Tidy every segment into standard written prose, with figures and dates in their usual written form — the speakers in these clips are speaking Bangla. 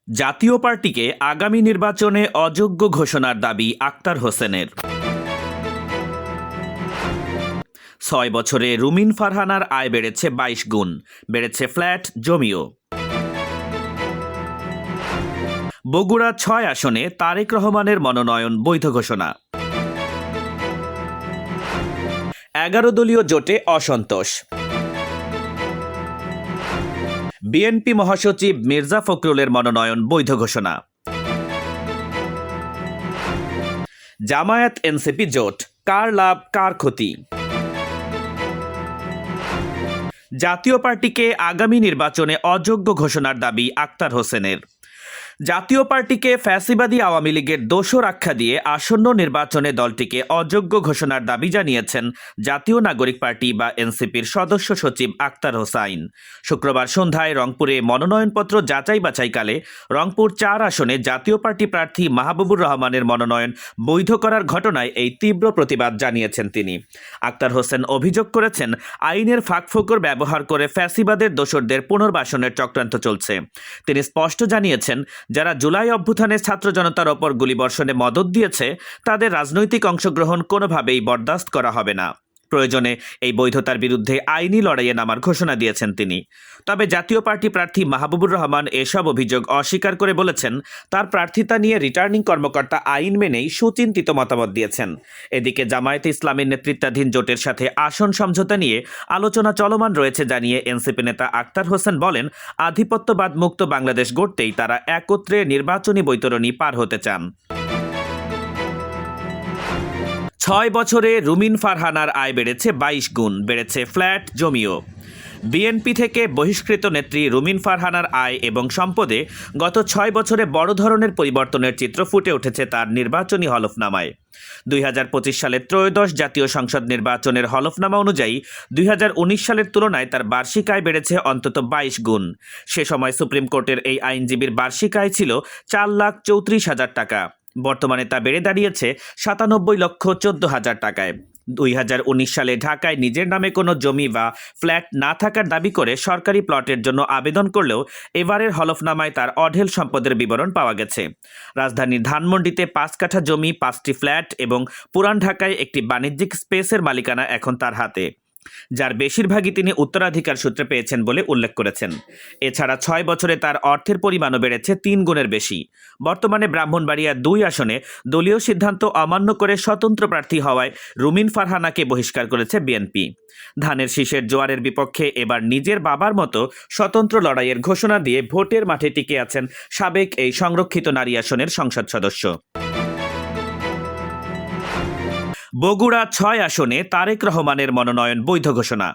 জাতীয় পার্টিকে আগামী নির্বাচনে অযোগ্য ঘোষণার দাবি আক্তার হোসেনের। ৬ বছরে রুমিন ফারহানার আয় বেড়েছে ২২ গুণ, বেড়েছে ফ্ল্যাট জমিও। বগুড়া ৬ আসনে তারেক রহমানের মনোনয়ন বৈধ ঘোষণা। ১১ দলীয় জোটে অসন্তোষ। বিএনপি মহাসচিব মির্জা ফখরুলের মনোনয়ন বৈধ ঘোষণা। জামায়াত এনসিপি জোট, কার লাভ কার ক্ষতি? জাতীয় পার্টিকে আগামী নির্বাচনে অযোগ্য ঘোষণার দাবি আক্তার হোসেনের। জাতীয় পার্টিকে ফ্যাসিবাদী আওয়ামী লীগের দোসর আখ্যা দিয়ে আসন্ন নির্বাচনে দলটিকে অযোগ্য ঘোষণার দাবি জানিয়েছেন জাতীয় নাগরিক পার্টি বা এনসিপির সদস্য সচিব আক্তার হোসাইন। শুক্রবার সন্ধ্যায় রংপুরে মনোনয়নপত্র যাচাই বাছাইকালে রংপুর ৪ আসনে জাতীয় পার্টি প্রার্থী মাহবুবুর রহমানের মনোনয়ন বৈধ করার ঘটনায় এই তীব্র প্রতিবাদ জানিয়েছেন তিনি। আক্তার হোসেন অভিযোগ করেছেন, আইনের ফাঁকফোকর ব্যবহার করে ফ্যাসিবাদের দোসরদের পুনর্বাসনের চক্রান্ত চলছে। তিনি স্পষ্ট জানিয়েছেন, যারা জুলাই অভ্যুত্থানে ছাত্র জনতার ওপর গুলিবর্ষণে মদদ দিয়েছে তাদের রাজনৈতিক অংশগ্রহণ কোনোভাবেই বরদাস্ত করা হবে না। প্রয়োজনে এই বৈধতার বিরুদ্ধে আইনি লড়াইয়ে নামার ঘোষণা দিয়েছেন তিনি। তবে জাতীয় পার্টি প্রার্থী মাহবুবুর রহমান এসব অভিযোগ অস্বীকার করে বলেছেন, তার প্রার্থিতা নিয়ে রিটার্নিং কর্মকর্তা আইন মেনেই সুচিন্তিত মতামত দিয়েছেন। এদিকে জামায়াতে ইসলামীর নেতৃত্বাধীন জোটের সাথে আসন সমঝোতা নিয়ে আলোচনা চলমান রয়েছে জানিয়ে এনসিপি নেতা আক্তার হোসেন বলেন, আধিপত্যবাদ মুক্ত বাংলাদেশ গড়তেই তারা একত্রে নির্বাচনী বৈতরণী পার হতে চান। ৬ বছরে রুমিন ফারহানার আয় বেড়েছে ২২ গুণ, বেড়েছে ফ্ল্যাট জমিও। বিএনপি থেকে বহিষ্কৃত নেত্রী রুমিন ফারহানার আয় এবং সম্পদে গত ৬ বছরে বড় ধরনের পরিবর্তনের চিত্র ফুটে উঠেছে তার নির্বাচনী হলফনামায়। ২০২৫ সালের ত্রয়োদশ জাতীয় সংসদ নির্বাচনের হলফনামা অনুযায়ী ২০১৯ সালের তুলনায় তার বার্ষিক আয় বেড়েছে অন্তত ২২ গুণ। সে সময় সুপ্রিম কোর্টের এই আইনজীবীর বার্ষিক আয় ছিল ৪,৩৪,০০০ টাকা। বর্তমানে তা বেড়ে দাঁড়িয়েছে ৯৭,১৪,০০০ টাকায়। ২০১৯ সালে ঢাকায় নিজের নামে কোনো জমি বা ফ্ল্যাট না থাকার দাবি করে সরকারি প্লটের জন্য আবেদন করলেও এবারের হলফনামায় তার অঢেল সম্পদের বিবরণ পাওয়া গেছে। রাজধানীর ধানমন্ডিতে ৫ কাঠা জমি, ৫টি ফ্ল্যাট এবং পুরান ঢাকায় একটি বাণিজ্যিক স্পেসের মালিকানা এখন তার হাতে, যার বেশিরভাগই তিনি উত্তরাধিকার সূত্রে পেয়েছেন বলে উল্লেখ করেছেন। এছাড়া ৬ বছরে তার অর্থের পরিমাণও বেড়েছে ৩ গুণের বেশি। বর্তমানে ব্রাহ্মণবাড়িয়া ২ আসনে দলীয় সিদ্ধান্ত অমান্য করে স্বতন্ত্র প্রার্থী হওয়ায় রুমিন ফারহানাকে বহিষ্কার করেছে বিএনপি। ধানের শীষের জোয়ারের বিপক্ষে এবার নিজের বাবার মতো স্বতন্ত্র লড়াইয়ের ঘোষণা দিয়ে ভোটের মাঠে টিকে আছেন সাবেক এই সংরক্ষিত নারী আসনের সংসদ সদস্য। বগুড়া ৬ আসনে তারেক রহমানের মনোনয়ন বৈধ ঘোষণা।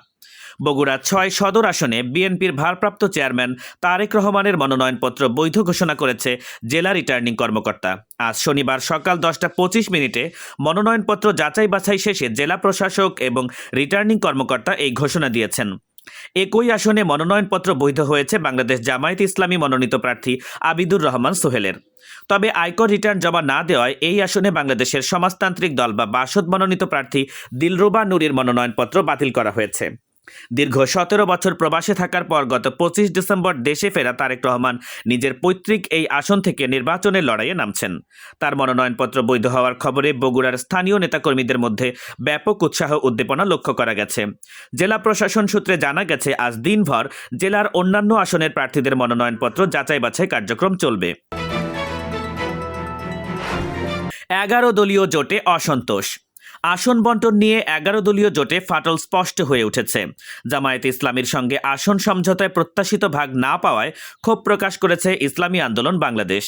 বগুড়া ৬ সদর আসনে বিএনপির ভারপ্রাপ্ত চেয়ারম্যান তারেক রহমানের মনোনয়নপত্র বৈধ ঘোষণা করেছে জেলা রিটার্নিং কর্মকর্তা। আজ শনিবার সকাল ১০:২৫ মনোনয়নপত্র যাচাই বাছাই শেষে জেলা প্রশাসক এবং রিটার্নিং কর্মকর্তা এই ঘোষণা দিয়েছেন। একই আসনে মনোনয়নপত্র বৈধ হয়েছে বাংলাদেশ জামায়াতে ইসলামী মনোনীত প্রার্থী আবিদুর রহমান সোহেলের। তবে আয়কর রিটার্ন জমা না দেওয়ায় এই আসনে বাংলাদেশের সমাজতান্ত্রিক দল বা বাসদ মনোনীত প্রার্থী দিলরুবা নুরীর মনোনয়নপত্র বাতিল করা হয়েছে। দীর্ঘ ১৭ বছর প্রবাসে থাকার পর গত ২৫ ডিসেম্বর দেশে ফেরা তারেক রহমান নিজের পৈতৃক এই আসন থেকে নির্বাচনের লড়াইয়ে নামছেন। তার মনোনয়নপত্র বৈধ হওয়ার খবরে বগুড়ার স্থানীয় নেতাকর্মীদের মধ্যে ব্যাপক উৎসাহ উদ্দীপনা লক্ষ্য করা গেছে। জেলা প্রশাসন সূত্রে জানা গেছে, আজ দিনভর জেলার অন্যান্য আসনের প্রার্থীদের মনোনয়নপত্র যাচাই বাছাই কার্যক্রম চলবে। ১১ দলীয় জোটে অসন্তোষ। আসন বন্টন নিয়ে ১১ দলীয় জোটে ফাটল স্পষ্ট হয়ে উঠেছে। জামায়াতে ইসলামীর সঙ্গে আসন সমঝোতায় প্রত্যাশিত ভাগ না পাওয়ায় ক্ষোভ প্রকাশ করেছে ইসলামী আন্দোলন বাংলাদেশ।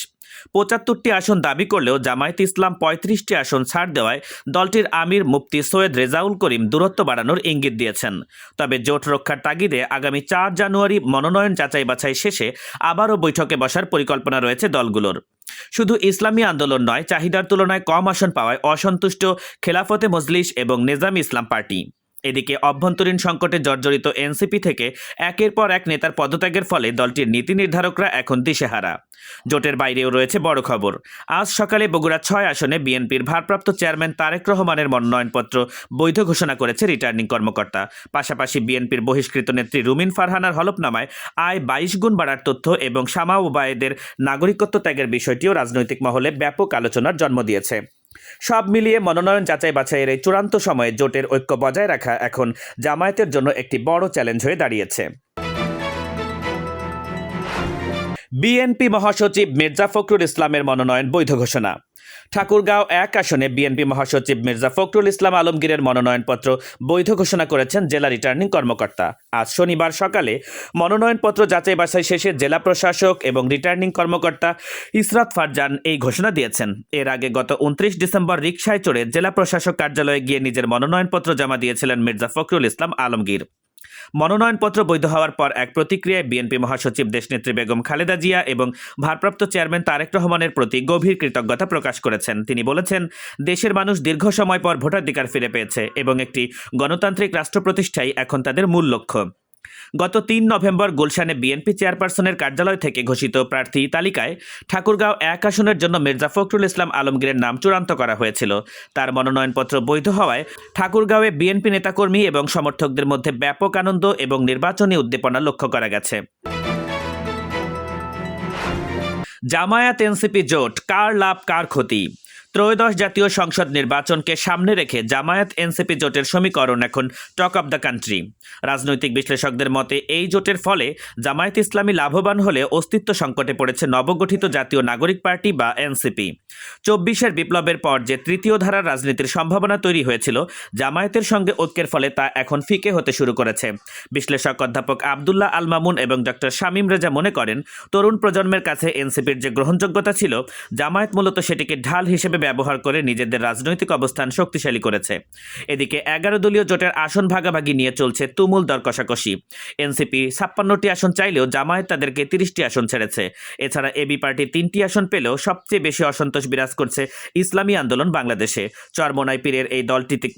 ৭৫টি আসন দাবি করলেও জামায়াতে ইসলাম ৩৫টি আসন ছাড় দেওয়ায় দলটির আমির মুফতি সৈয়দ রেজাউল করিম দূরত্ব বাড়ানোর ইঙ্গিত দিয়েছেন। তবে জোট রক্ষার তাগিদে আগামী ৪ জানুয়ারি মনোনয়ন যাচাই বাছাই শেষে আবারও বৈঠকে বসার পরিকল্পনা রয়েছে দলগুলোর। শুধু ইসলামী আন্দোলন নয়, চাহিদার তুলনায় কম আসন পাওয়ায় অসন্তুষ্ট খেলাফতে মজলিস এবং নেজামী ইসলাম পার্টি। এদিকে অভ্যন্তরীণ সংকটে জর্জরিত এনসিপি থেকে একের পর এক নেতার পদত্যাগের ফলে দলটির নীতি নির্ধারকরা এখন দিশেহারা। জোটের বাইরেও রয়েছে বড় খবর। আজ সকালে বগুড়া ৬ আসনে বিএনপির ভারপ্রাপ্ত চেয়ারম্যান তারেক রহমানের মনোনয়নপত্র বৈধ ঘোষণা করেছে রিটার্নিং কর্মকর্তা। পাশাপাশি বিএনপির বহিষ্কৃত নেত্রী রুমিন ফারহানার হলফনামায় আয় ২২ গুণ বাড়ার তথ্য এবং শামা ওবায়েদের নাগরিকত্ব ত্যাগের বিষয়টিও রাজনৈতিক মহলে ব্যাপক আলোচনার জন্ম দিয়েছে। সব মিলিয়ে মনোনয়ন যাচাই বাছাইয়ের এই চূড়ান্ত সময়ে জোটের ঐক্য বজায় রাখা এখন জামায়াতের জন্য একটি বড় চ্যালেঞ্জ হয়ে দাঁড়িয়েছে। বিএনপি মহাসচিব মির্জা ফখরুল ইসলামের মনোনয়ন বৈধ ঘোষণা। ঠাকুরগাঁও ১ আসনে বিএনপি মহাসচিব মির্জা ফখরুল ইসলাম আলমগীরের মনোনয়নপত্র বৈধ ঘোষণা করেছেন জেলা রিটার্নিং কর্মকর্তা। আজ শনিবার সকালে মনোনয়নপত্র যাচাই বাছাই শেষে জেলা প্রশাসক এবং রিটার্নিং কর্মকর্তা ইসরাত ফারজান এই ঘোষণা দিয়েছেন। এর আগে গত ২৯ ডিসেম্বর রিকশায় চড়ে জেলা প্রশাসক কার্যালয়ে গিয়ে নিজের মনোনয়নপত্র জমা দিয়েছিলেন মির্জা ফখরুল ইসলাম আলমগীর। মনোনয়নপত্র বৈধ হওয়ার পর এক প্রতিক্রিয়ায় বিএনপি মহাসচিব দেশনেত্রী বেগম খালেদা জিয়া এবং ভারপ্রাপ্ত চেয়ারম্যান তারেক রহমানের প্রতি গভীর কৃতজ্ঞতা প্রকাশ করেছেন। তিনি বলেছেন, দেশের মানুষ দীর্ঘ সময় পর ভোটাধিকার ফিরে পেয়েছে এবং একটি গণতান্ত্রিক রাষ্ট্র প্রতিষ্ঠাই এখন তাদের মূল লক্ষ্য। গত ৩ নভেম্বর গুলশানে বিএনপি চেয়ারপারসনের কার্যালয় থেকে ঘোষিত প্রার্থী তালিকায় ঠাকুরগাঁও ১ আসনের জন্য মির্জা ফখরুল ইসলাম আলমগীরের নাম চূড়ান্ত করা হয়েছিল। তার মনোনয়নপত্র বৈধ হওয়ায় ঠাকুরগাঁওয়ে বিএনপি নেতাকর্মী এবং সমর্থকদের মধ্যে ব্যাপক আনন্দ এবং নির্বাচনী উদ্দীপনা লক্ষ্য করা গেছে। জামায়াত এনসিপি জোট, কার লাভ কার ক্ষতি? ত্রয়োদশ জাতীয় সংসদ নির্বাচনকে সামনে রেখে জামায়াত এনসিপি জোটের সমীকরণ এখন টক অব দ্য কান্ট্রি। রাজনৈতিক বিশ্লেষকদের মতে এই জোটের ফলে জামায়াত ইসলামী লাভবান হলে অস্তিত্ব সংকটে পড়েছে নবগঠিত জাতীয় নাগরিক পার্টি বা এনসিপি। ২৪-এর বিপ্লবের পর যে তৃতীয় ধারার রাজনীতির সম্ভাবনা তৈরি হয়েছিল জামায়াতের সঙ্গে ঐক্যের ফলে তা এখন ফিকে হতে শুরু করেছে। বিশ্লেষক অধ্যাপক আবদুল্লাহ আল মামুন এবং ডক্টর শামীম রেজা মনে করেন, তরুণ প্রজন্মের কাছে এনসিপির যে গ্রহণযোগ্যতা ছিল, জামায়াত মূলত সেটিকে ঢাল হিসেবে ব্যবহার করে নিজেদের রাজনৈতিক অবস্থান শক্তিশালী করেছে। এদিকে ১১ দলীয় জোটের আসন ভাগাভাগি নিয়ে চলছে তুমুল দর কষাকষি। এনসিপি ৫৬টি আসন চাইলেও জামায়াত তাদেরকে ৩০টি আসন ছেড়েছে। এছাড়া এবি পার্টি ৩টি আসন পেলেও সবচেয়ে বেশি অসন্তোষ বিরাজ করছে ইসলামী আন্দোলন বাংলাদেশে। চরমোনাই পীরের এই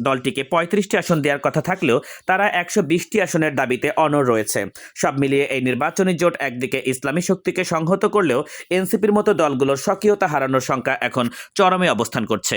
দলটিকে ৩৫টি আসন দেওয়ার কথা থাকলেও তারা ১২০টি আসনের দাবিতে অনড় রয়েছে। সব মিলিয়ে এই নির্বাচনী জোট একদিকে ইসলামী শক্তিকে সংহত করলেও এনসিপির মতো দলগুলোর স্বকীয়তা হারানোর শঙ্কা এখন চরমে অবস্থান করছে।